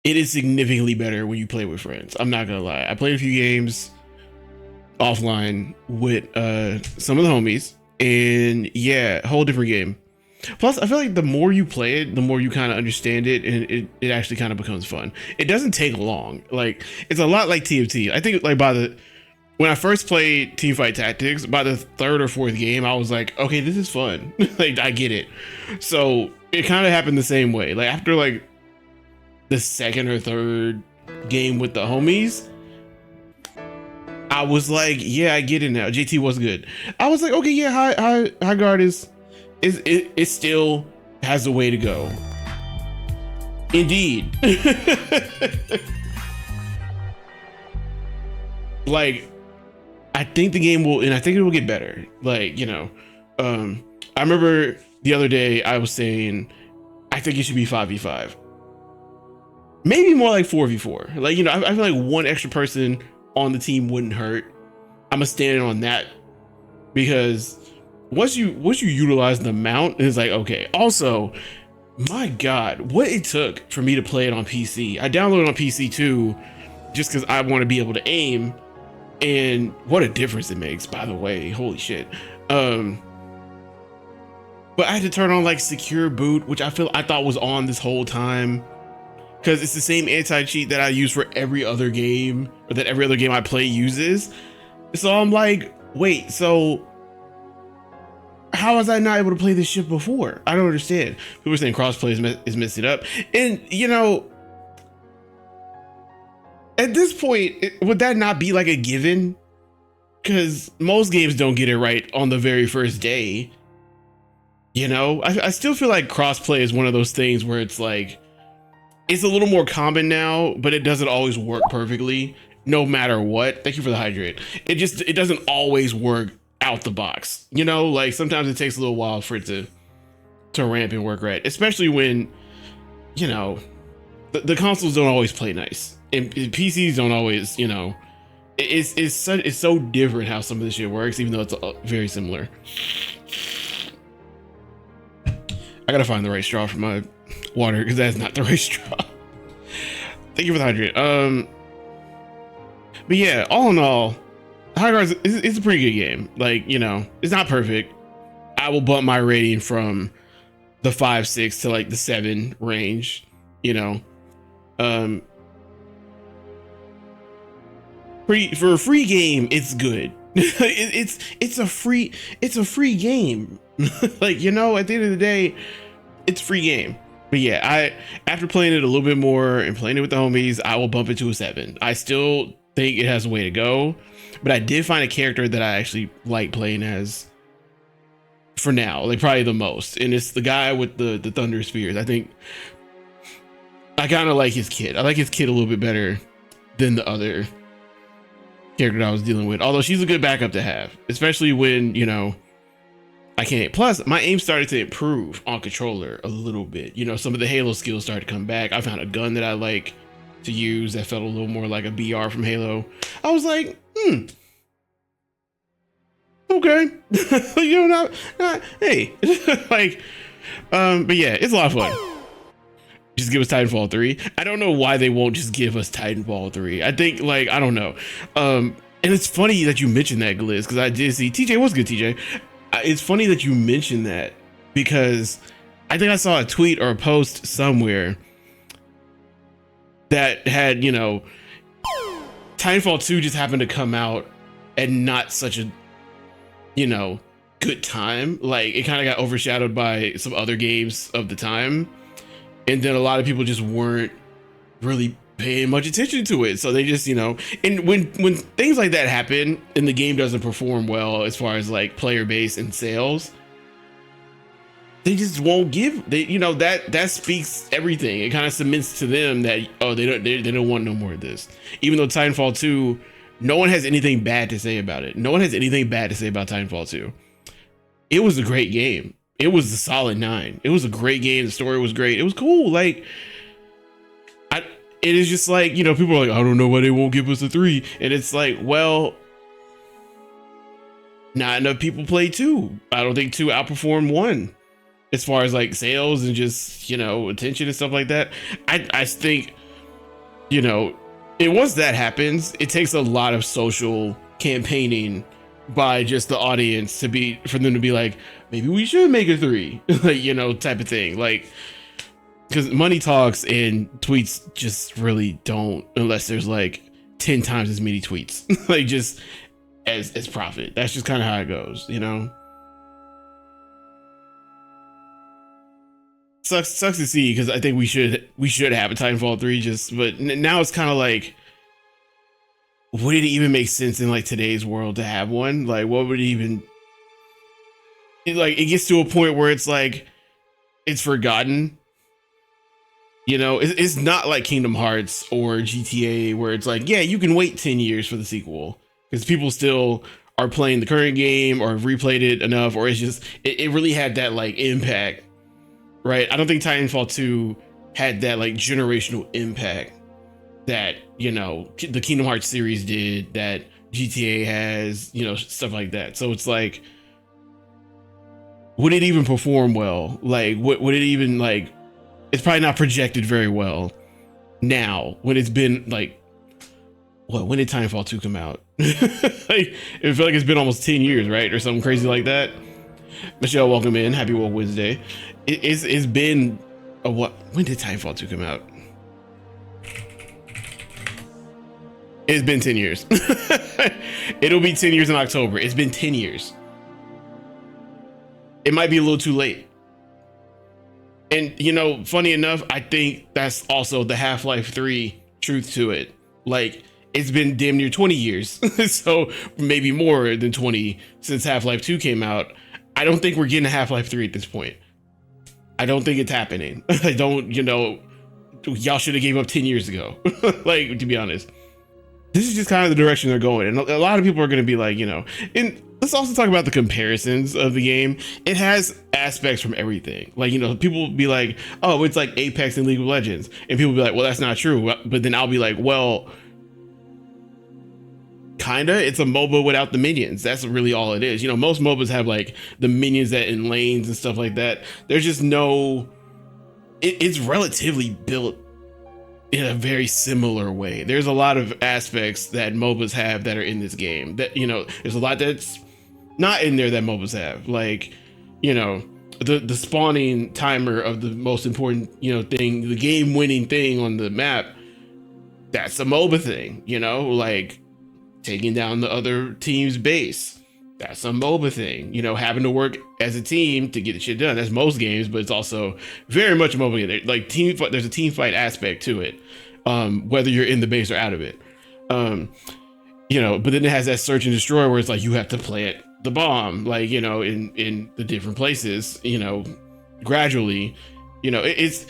it is significantly better when you play with friends. I'm not gonna lie. I played a few games offline with some of the homies, and yeah, whole different game. Plus, I feel like the more you play it, the more you kind of understand it, and it actually kind of becomes fun. It doesn't take long. Like, it's a lot like TFT. I think like when I first played Teamfight Tactics, by the third or fourth game, I was like, okay, this is fun. Like, I get it. So it kind of happened the same way. Like after like the second or third game with the homies, I was like, yeah, I get it now. JT was good. I was like, okay, yeah, Highguard it still has a way to go. Indeed. Like, I think the game will, and I think it will get better. Like, you know, I remember the other day I was saying, I think it should be 5v5. Maybe more like 4v4. Like, you know, I feel like one extra person on the team wouldn't hurt. I'm gonna stand on that, because once you utilize the mount, it's like, okay. Also, my God, what it took for me to play it on PC. I downloaded it on PC too, just because I want to be able to aim, and what a difference it makes, by the way. Holy shit. But I had to turn on like secure boot, which I thought was on this whole time, because it's the same anti-cheat that I use for every other game, or that every other game I play uses. So I'm like, wait, so how was I not able to play this shit before? I don't understand. People are saying crossplay is messing up. And, you know, at this point, would that not be like a given? Because most games don't get it right on the very first day. You know, I still feel like crossplay is one of those things where it's like, it's a little more common now, but it doesn't always work perfectly, no matter what. Thank you for the hydrate. It doesn't always work out the box, you know. Like sometimes it takes a little while for it to ramp and work right, especially when, you know, the consoles don't always play nice, and PCs don't always, you know. It's so different how some of this shit works, even though it's very similar. I gotta find the right straw for my water, because that's not the right straw. Thank you for the hydrate. But yeah, all in all, Highguard is a pretty good game. Like, you know, it's not perfect. I will bump my rating from the 5-6 to like the 7 range, you know. For a free game, it's good. it's a free game. Like, you know, at the end of the day, it's a free game. But yeah, after playing it a little bit more and playing it with the homies, I will bump it to a 7. I still think it has a way to go, but I did find a character that I actually like playing as for now, like probably the most, and it's the guy with the thunder spears. I think I kind of like his kid. I like his kid a little bit better than the other character that I was dealing with, although she's a good backup to have, especially when, you know, I can't. Plus, my aim started to improve on controller a little bit. You know, some of the Halo skills started to come back. I found a gun that I like to use that felt a little more like a BR from Halo. I was like, okay. You know, not hey. Like, but yeah, it's a lot of fun. Just give us Titanfall 3. I don't know why they won't just give us Titanfall 3. I think, like, I don't know. And it's funny that you mentioned that, Gliz, because I did see TJ. What's good, TJ? It's funny that you mentioned that, because I think I saw a tweet or a post somewhere that had, you know, Titanfall 2 just happened to come out at not such a, you know, good time. Like, it kind of got overshadowed by some other games of the time, and then a lot of people just weren't really paying much attention to it. So they just, you know, and when things like that happen and the game doesn't perform well as far as like player base and sales, they just won't give, they, you know, that speaks everything. It kind of cements to them that, oh, they don't want no more of this. Even though Titanfall 2, no one has anything bad to say about it. No one has anything bad to say about Titanfall 2. It was a great game. It was a solid 9. It was a great game. The story was great. It was cool. Like, it is just like, you know, people are like, I don't know why they won't give us a 3. And it's like, well, not enough people play 2. I don't think 2 outperformed 1 as far as like sales and just, you know, attention and stuff like that. I think you know, and once that happens, it takes a lot of social campaigning by just the audience for them to be like, maybe we should make a 3, like, you know, type of thing. Like, because money talks and tweets just really don't, unless there's like 10 times as many tweets, like just as profit. That's just kind of how it goes, you know. Sucks to see, because I think we should have a Titanfall 3, but now it's kind of like, would it even make sense in like today's world to have one? Like, what would it even, it gets to a point where it's like, it's forgotten. You know, it's not like Kingdom Hearts or GTA where it's like, yeah, you can wait 10 years for the sequel because people still are playing the current game or have replayed it enough, or it's just, it really had that like impact, right? I don't think Titanfall 2 had that like generational impact that, you know, the Kingdom Hearts series did, that GTA has, you know, stuff like that. So it's like, would it even perform well? Like, would it even like, it's probably not projected very well now when it's been like, what, when did Titanfall 2 come out? Like, it felt like it's been almost 10 years, right? Or something crazy like that. Michelle, welcome in. Happy Woke Wednesday. It's been a what? When did Titanfall 2 come out? It's been 10 years. It'll be 10 years in October. It's been 10 years. It might be a little too late. And, you know, funny enough, I think that's also the Half-Life 3 truth to it. Like, it's been damn near 20 years. So maybe more than 20 since Half-Life 2 came out. I don't think we're getting a Half-Life 3 at this point. I don't think it's happening. I don't, you know, y'all should have gave up 10 years ago. Like, to be honest. This is just kind of the direction they're going. And a lot of people are going to be like, you know, and let's also talk about the comparisons of the game. It has aspects from everything. Like, you know, people will be like, oh, it's like Apex and League of Legends. And people will be like, well, that's not true. But then I'll be like, well, kinda, it's a MOBA without the minions. That's really all it is. You know, most MOBAs have like the minions that in lanes and stuff like that. There's just no, it's relatively built in a very similar way. There's a lot of aspects that MOBAs have that are in this game that, you know, there's a lot that's not in there that MOBAs have. Like, you know, the spawning timer of the most important, you know, thing, the game winning thing on the map, that's a MOBA thing, you know, like taking down the other team's base. That's a MOBA thing, you know, having to work as a team to get the shit done. That's most games, but it's also very much a MOBA. Like there's a team fight aspect to it, whether you're in the base or out of it. You know, but then it has that search and destroy where it's like you have to plant the bomb, like, you know, in the different places, you know, gradually. You know, it's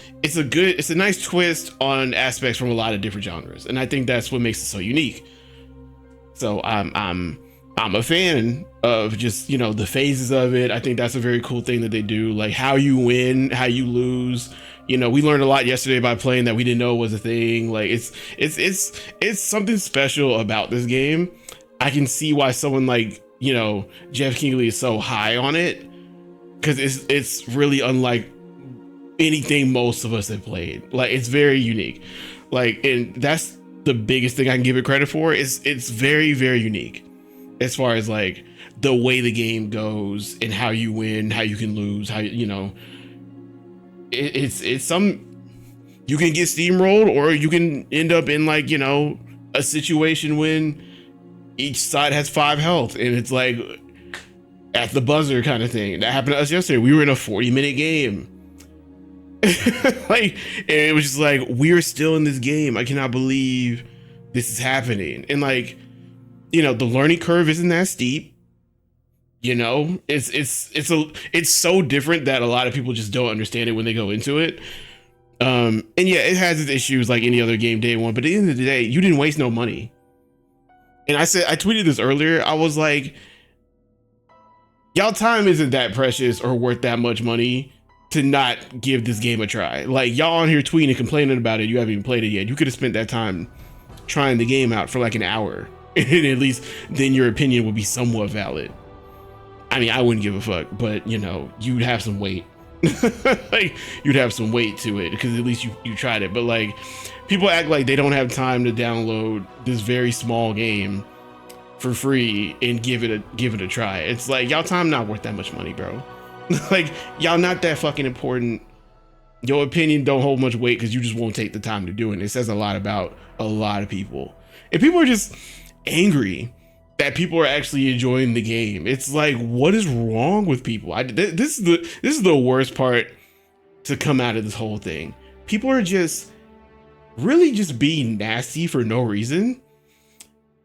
a nice twist on aspects from a lot of different genres, and I think that's what makes it so unique. So I'm a fan of just, you know, the phases of it. I think that's a very cool thing that they do, like how you win, how you lose. You know, we learned a lot yesterday by playing that we didn't know was a thing. Like it's something special about this game. I can see why someone like, you know, Jeff Kingley is so high on it, because it's really unlike anything most of us have played. Like, it's very unique. Like, and that's the biggest thing I can give it credit for. It's very, very unique as far as like the way the game goes and how you win, how you can lose, how, you know, it's some, you can get steamrolled, or you can end up in like, you know, a situation when each side has 5 health and it's like at the buzzer kind of thing. That happened to us yesterday. We were in a 40-minute game. Like, and it was just like, we're still in this game. I cannot believe this is happening. And like, you know, the learning curve isn't that steep. You know, it's so different that a lot of people just don't understand it when they go into it. And yeah, it has its issues like any other game day one, but at the end of the day, you didn't waste no money. And I tweeted this earlier. I was like, y'all time isn't that precious or worth that much money to not give this game a try. Like, y'all on here tweeting and complaining about it. You haven't even played it yet. You could have spent that time trying the game out for like an hour. And at least then your opinion would be somewhat valid. I mean, I wouldn't give a fuck, but you know, you'd have some weight Like you'd have some weight to it because at least you tried it. But like people act like they don't have time to download this very small game for free and give it a try. It's like y'all time not worth that much money, bro. Like y'all not that fucking important. Your opinion don't hold much weight because you just won't take the time to do it. It says a lot about a lot of people. And people are just angry that people are actually enjoying the game. It's like, what is wrong with people? This is the worst part to come out of this whole thing. People are just really just being nasty for no reason.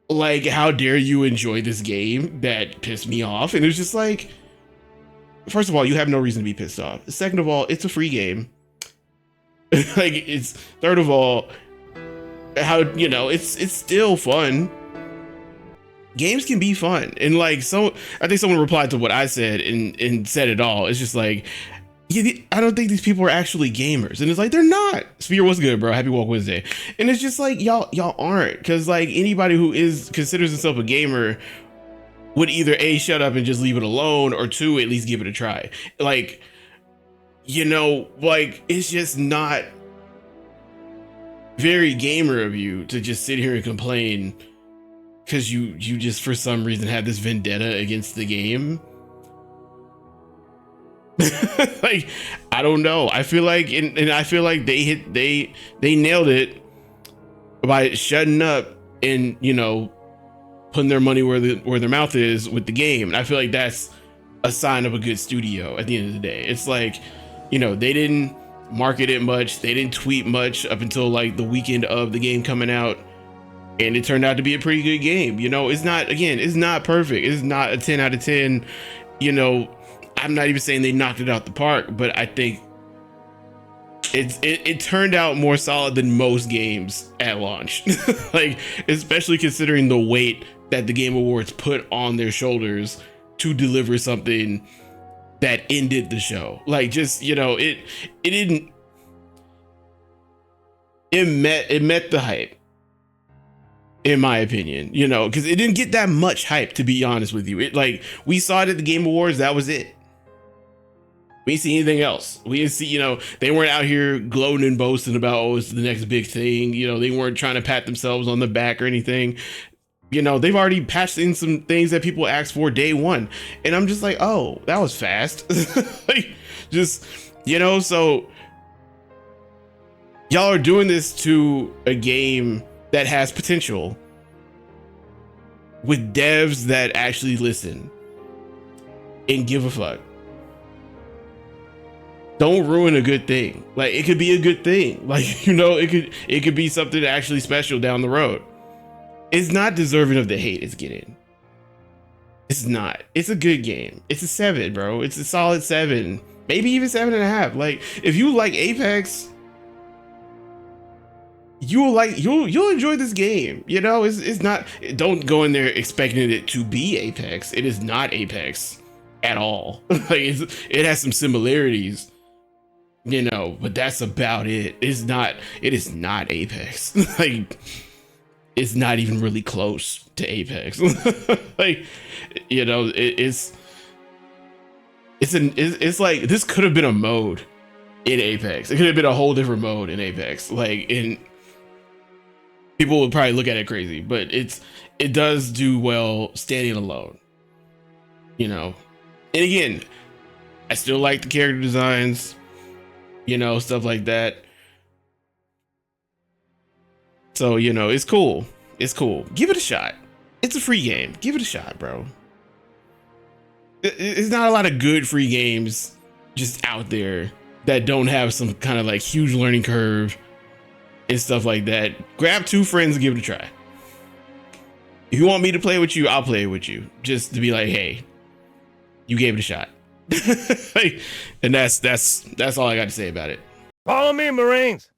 Like, how dare you enjoy this game? That pissed me off. And it was just like, first of all, you have no reason to be pissed off. Second of all, it's a free game. Like, it's, third of all, how, you know, it's still fun. Games can be fun. And like, so I think someone replied to what I said and said it all. It's just like, I don't think these people are actually gamers. And it's like, they're not. Spear, what's good, bro? Happy Walk Wednesday. And it's just like, y'all aren't. Because like anybody who considers himself a gamer would either A, shut up and just leave it alone, or two, at least give it a try. Like, you know, like, it's just not very gamer of you to just sit here and complain because you just for some reason have this vendetta against the game. Like, I don't know. I feel like, and I feel like they nailed it by shutting up and, you know, putting their money where their mouth is with the game. And I feel like that's a sign of a good studio at the end of the day. It's like, you know, they didn't market it much. They didn't tweet much up until like the weekend of the game coming out. And it turned out to be a pretty good game. You know, it's not, again, it's not perfect. It's not a 10 out of 10. You know, I'm not even saying they knocked it out the park, but I think it turned out more solid than most games at launch. Like, especially considering the weight that the Game Awards put on their shoulders to deliver something that ended the show. Like, just, you know, it met the hype, in my opinion, you know, because it didn't get that much hype, to be honest with you. It, like, we saw it at the Game Awards, that was it. We didn't see anything else. We didn't see, you know, they weren't out here gloating and boasting about, oh, it's the next big thing. You know, they weren't trying to pat themselves on the back or anything. You know, they've already patched in some things that people asked for day one. And I'm just like, oh, that was fast. Like, just, you know, so y'all are doing this to a game that has potential with devs that actually listen and give a fuck. Don't ruin a good thing. Like, it could be a good thing. Like, you know, it could be something actually special down the road. It's not deserving of the hate it's getting. It's not. It's a good game. It's a 7, bro. It's a solid 7, maybe even 7.5. Like, if you like Apex, you'll enjoy this game. You know, it's not, don't go in there expecting it to be Apex. It is not Apex at all. Like, it has some similarities, you know, but that's about it. It is not Apex. Like, it's not even really close to Apex. Like, you know, it's like, this could have been a mode in Apex. It could have been a whole different mode in Apex. Like, people would probably look at it crazy, but it does do well standing alone, you know. And again, I still like the character designs, you know, stuff like that. So, you know, it's cool. It's cool. Give it a shot. It's a free game. Give it a shot, bro. It's not a lot of good free games just out there that don't have some kind of like huge learning curve and stuff like that. Grab 2 friends and give it a try. If you want me to play with you, I'll play with you. Just to be like, hey, you gave it a shot. And that's all I got to say about it. Follow me, Marines.